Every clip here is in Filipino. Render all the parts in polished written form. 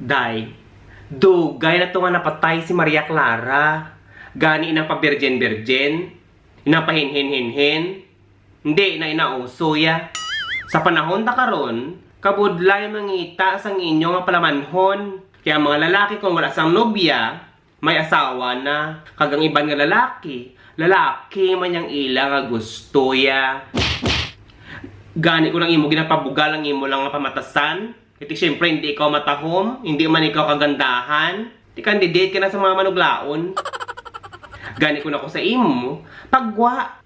Day, dugay na to nga napatay si Maria Clara. Gani inang pa-virgin-virgin, inang pahin-hin-hin-hin. Hindi na inauso ya. Sa panahon ta karon, kabudlay mangita sang inyo nga palamanhon. Kaya mga lalaki kung wala sang nobya, may asawa na. Kagang iban nga lalaki man yang ila nga gusto ya. Gani ko lang imo ginapabugal ang imo lang nga pamatasan. Iti syempre hindi ikaw matahom, hindi man ikaw kagandahan. Di candidate ka na sa mga manuglaon. Gani ko na ko sa imo,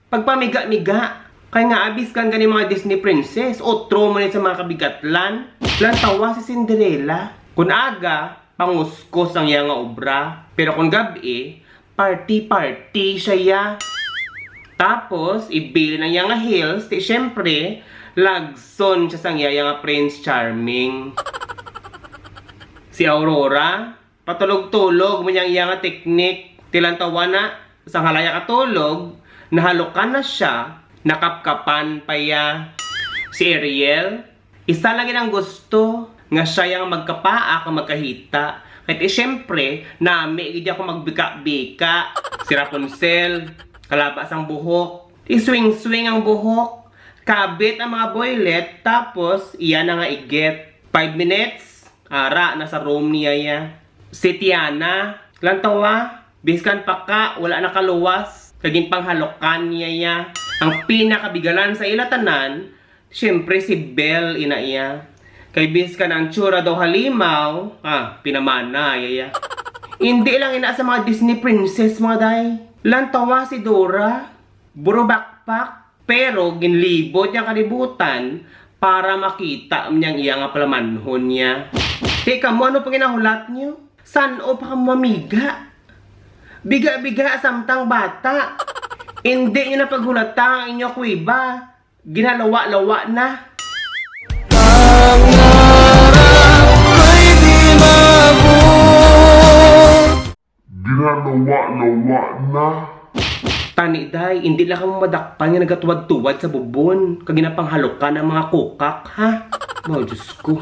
pagpamiga-miga. Kaya nga abis kan gani mga Disney princess, otro man sa mga kabigatlan. Lantawa si Cinderella. Kung aga, panguskos ang iya nga obra. Pero kung gabi, party-party siya ya. Tapos, ibili na iya nga heels, di syempre, lagson siya sang iya nga Prince Charming. Si Aurora, patulog-tulog mo niyang iya nga teknik. Tilantawa na, sa halaya katulog, nahalukan na siya, nakapkapan pa ya. Si Ariel, isa lang ang gusto, nga siya yung magkapaa kung magkahita. Kahit syempre, nami, hindi ako magbika-bika. Si Rapunzel, kalabas ang buhok. Iswing-swing ang buhok. Kabit ang mga boylet, tapos iyan na nga iget. 5 minutes, ara, nasa room niya ya. Si Tiana, lantawa, biskan pa ka, wala na kaluwas. Kaging panghalokan niya ya. Ang pinakabigalan sa ilatanan, syempre si Belle ina iya. Kay biskan ang tsura daw halimaw, pinamana yaya. Hindi lang ina sa mga Disney princess mga day. Lantawa si Dora, buro backpack, pero ginlibot niyang kalibutan para makita niyang iya nga palamanhon niya. Teka mo, ano pang inahulat niyo? San o pa mamiga? Biga-biga samtang bata. Hindi niyo na paghulata ang inyo kuiba. Ginalawa-lawa na. Ginalawa-lawa na. Tani day, hindi lang ka madakpan nga nagatuwad-tuwad sa bubon. Kaginapang halukan ng mga kukak, ha? Oh, Diyos ko.